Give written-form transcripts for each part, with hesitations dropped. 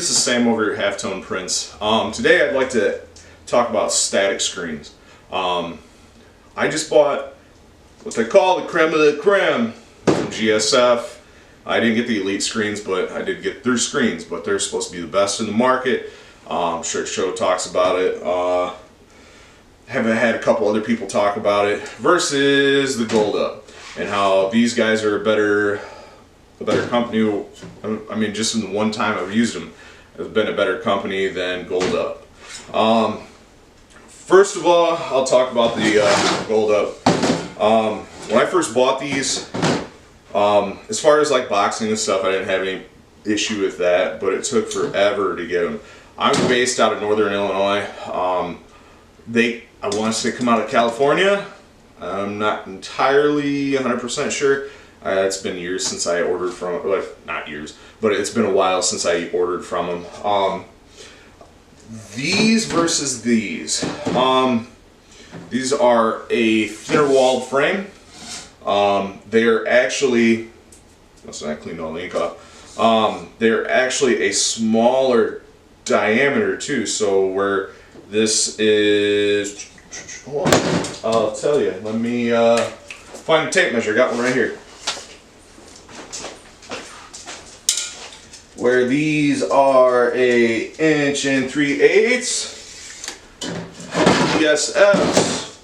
this is Sam over at Halftone Prints. Today I'd like to talk about static screens. I just bought what they call the creme of the creme from GSF. I didn't get the elite screens, but I did get their screens, but they're supposed to be the best in the market. Shirt Show talks about it. Haven't had a couple other people talk about it versus the Gold Up and how these guys are a better company. I mean, just in the one time I've used them, it's been a better company than Gold Up. First of all, I'll talk about the Gold Up. When I first bought these, as far as like boxing and stuff, I didn't have any issue with that, but it took forever to get them. I'm based out of Northern Illinois. I want to say come out of California. I'm not entirely 100% sure. It's been years since I ordered from, well, not years, but it's been a while since I ordered from them. These versus these. These are a thinner walled frame. They're actually, unless I cleaned all the ink off, they're actually a smaller diameter too. So where this is, hold on, I'll tell you. Let me find a tape measure. Got one right here. Where these are a 1 3/8, GSFs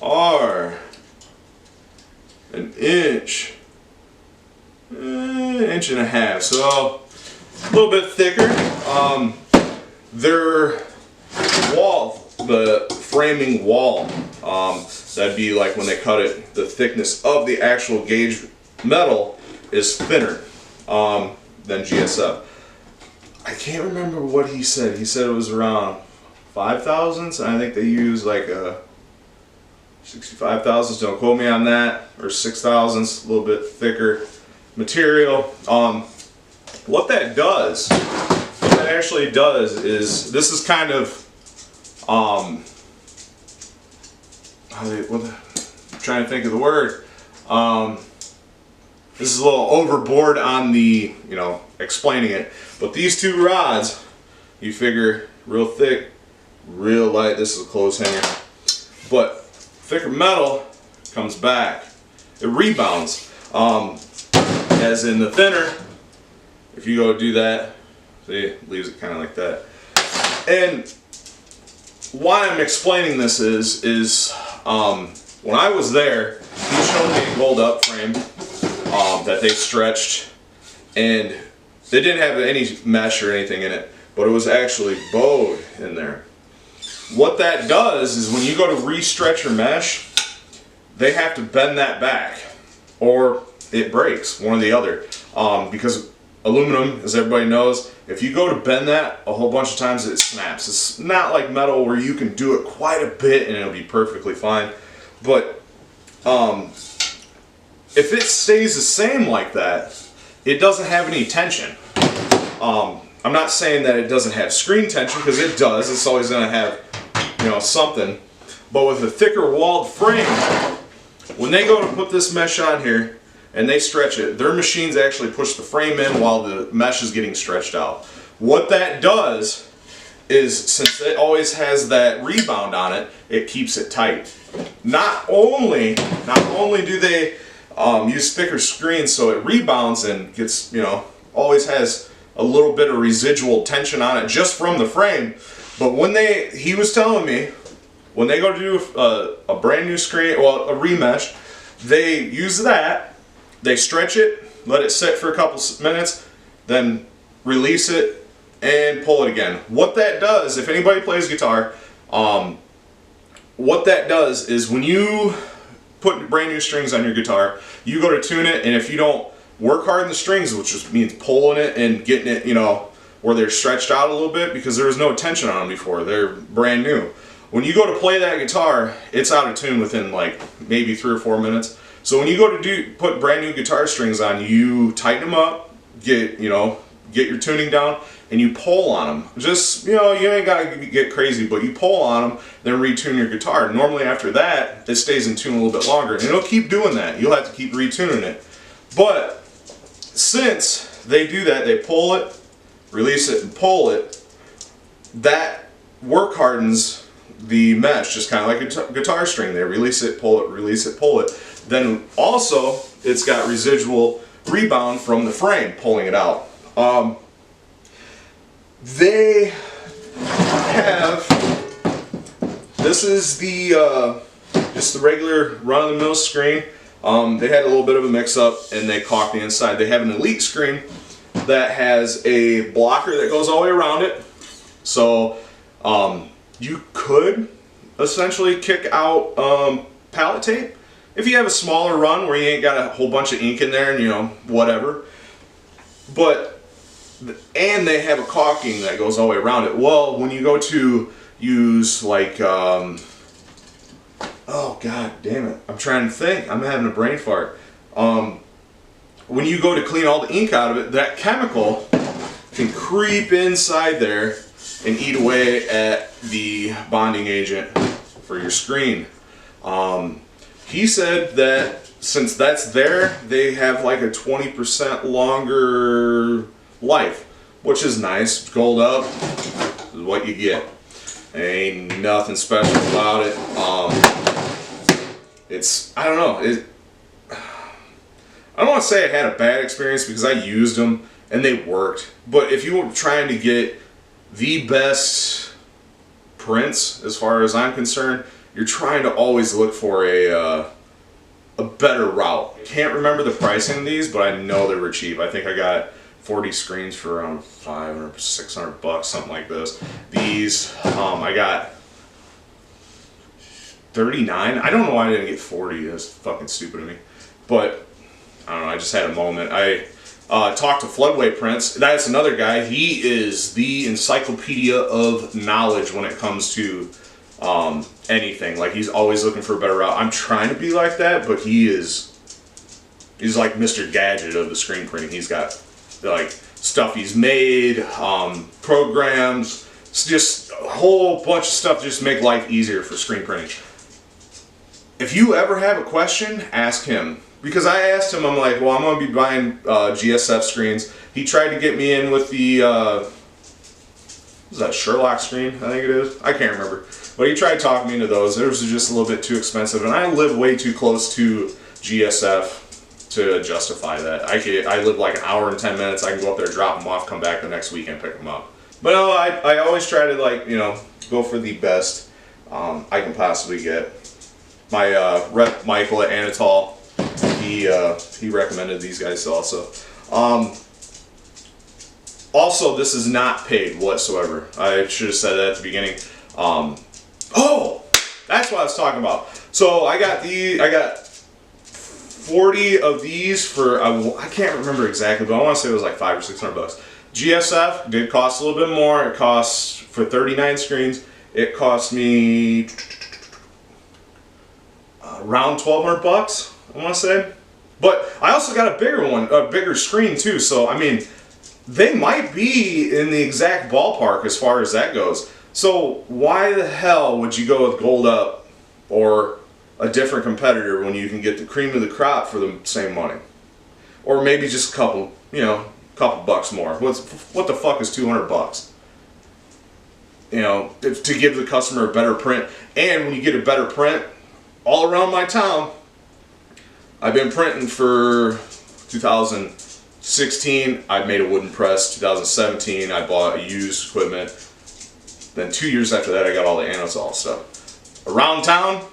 are an inch, 1.5 inches, so a little bit thicker. Their wall, the framing wall, that'd be like when they cut it, the thickness of the actual gauge metal is thinner than GSF. I can't remember what he said. He said it was around 5 thousandths, and I think they use like a 65 thousandths. Don't quote me on that. Or 6 thousandths, a little bit thicker material. What that actually does is, this is kind of I'm trying to think of the word. This is a little overboard on the, explaining it. But these two rods, you figure real thick, real light. This is a clothes hanger. But thicker metal comes back. It rebounds. As in the thinner, if you go do that, see, it leaves it kind of like that. And why I'm explaining this is when I was there, he showed me a Gold Up frame that they stretched, and they didn't have any mesh or anything in it, but it was actually bowed in there. What that does is when you go to re-stretch your mesh, they have to bend that back or it breaks, one or the other. Because aluminum, as everybody knows, if you go to bend that a whole bunch of times, it snaps. It's not like metal where you can do it quite a bit and it'll be perfectly fine. But if it stays the same like that, it doesn't have any tension. I'm not saying that it doesn't have screen tension, because it does. It's always going to have, something. But with a thicker walled frame, when they go to put this mesh on here and they stretch it, their machines actually push the frame in while the mesh is getting stretched out. What that does is, since it always has that rebound on it, it keeps it tight. Not only do they use thicker screens so it rebounds and gets, always has a little bit of residual tension on it just from the frame, but when he was telling me, when they go to do a brand new screen, well, a remesh, they use that, they stretch it, let it sit for a couple minutes, then release it and pull it again. What that does, if anybody plays guitar, what that does is when you put brand new strings on your guitar, you go to tune it, and if you don't work hard in the strings, which just means pulling it and getting it, where they're stretched out a little bit, because there was no tension on them before, they're brand new. When you go to play that guitar, it's out of tune within like maybe 3 or 4 minutes. So when you go to put brand new guitar strings on, you tighten them up, get your tuning down, and you pull on them. Just, you ain't gotta get crazy, but you pull on them, then retune your guitar. Normally after that, it stays in tune a little bit longer, and it'll keep doing that. You'll have to keep retuning it. But since they do that, they pull it, release it and pull it, that work hardens the mesh, just kind of like a guitar string there. Release it, pull it, release it, pull it. Then also, it's got residual rebound from the frame, pulling it out. They have, this is the, just the regular run-of-the-mill screen. They had a little bit of a mix-up and they caulked the inside. They have an Elite screen that has a blocker that goes all the way around it. So you could essentially kick out palette tape if you have a smaller run where you ain't got a whole bunch of ink in there and, you know, whatever. But, and they have a caulking that goes all the way around it. Well, when you go to use like, oh god damn it, I'm trying to think, I'm having a brain fart. When you go to clean all the ink out of it, that chemical can creep inside there and eat away at the bonding agent for your screen. He said that since that's there, they have like a 20% longer life, which is nice. Gold up is what you get. Ain't nothing special about it. It's, I don't know, I don't want to say I had a bad experience because I used them and they worked. But if you were trying to get the best prints, as far as I'm concerned, you're trying to always look for a better route. I can't remember the pricing of these, but I know they were cheap. I think I got 40 screens for around 500, 600 bucks, something like this. These, I got 39. I don't know why I didn't get 40. That's fucking stupid of me. But I don't know, I just had a moment. I talked to Floodway Prints. That's another guy. He is the encyclopedia of knowledge when it comes to anything. Like, he's always looking for a better route. I'm trying to be like that, but he's like Mr. Gadget of the screen printing. He's got like stuff he's made, programs, just a whole bunch of stuff to just make life easier for screen printing. If you ever have a question, ask him. Because I asked him, I'm like, well, I'm going to be buying GSF screens. He tried to get me in with the, what is that, Sherlock screen, I think it is? I can't remember. But he tried talking me into those. Theirs was just a little bit too expensive. And I live way too close to GSF to justify that. I live like an hour and 10 minutes. I can go up there, drop them off, come back the next week and pick them up. But no, I always try to, like, you know, go for the best I can possibly get. My rep, Michael at Anatol, he recommended these guys also. Also, this is not paid whatsoever. I should have said that at the beginning. Oh, that's what I was talking about. So I got 40 of these for, I can't remember exactly, but I want to say it was like $500 or $600. GSF did cost a little bit more. It costs, for 39 screens, it cost me around $1,200, I want to say. But I also got a bigger one, a bigger screen too. So I mean, they might be in the exact ballpark as far as that goes. So why the hell would you go with Gold Up or a different competitor when you can get the cream of the crop for the same money? Or maybe just a couple, you know, couple bucks more. What the fuck is 200 bucks? You know, to give the customer a better print. And when you get a better print, all around my town, I've been printing for 2016, I made a wooden press. 2017, I bought used equipment. Then 2 years after that, I got all the Anatol stuff. Around town,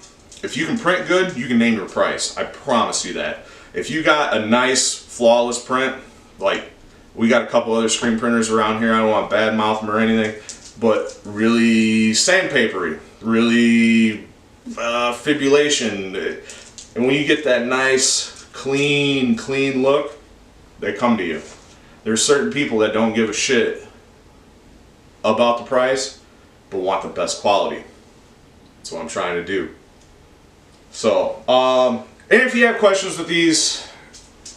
if you can print good, you can name your price. I promise you that. If you got a nice, flawless print, like we got a couple other screen printers around here, I don't want to badmouth them or anything, but really sandpapery, really fibrillation. And when you get that nice, clean look, they come to you. There's certain people that don't give a shit about the price, but want the best quality. That's what I'm trying to do. So, and if you have questions with these,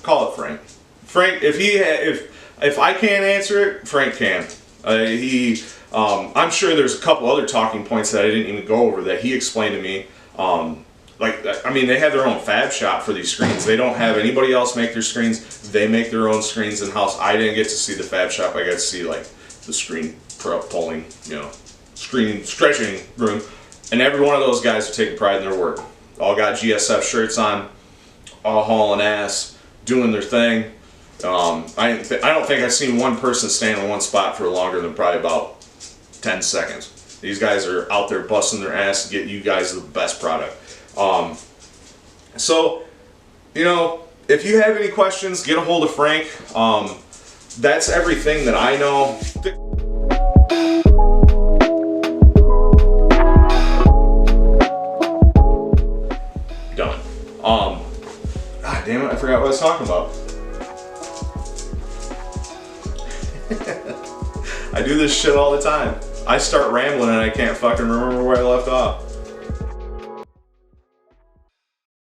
call it Frank. Frank, if I can't answer it, Frank can. I'm sure there's a couple other talking points that I didn't even go over that he explained to me. Like, I mean, they have their own fab shop for these screens. They don't have anybody else make their screens. They make their own screens in-house. I didn't get to see the fab shop. I got to see, like, the screen pulling, screen stretching room. And every one of those guys are taking pride in their work. All got GSF shirts on, all hauling ass, doing their thing. I don't think I've seen one person stand in one spot for longer than probably about 10 seconds. These guys are out there busting their ass to get you guys the best product. So, if you have any questions, get a hold of Frank. That's everything that I know. Done. God damn it, I forgot what I was talking about. I do this shit all the time. I start rambling and I can't fucking remember where I left off.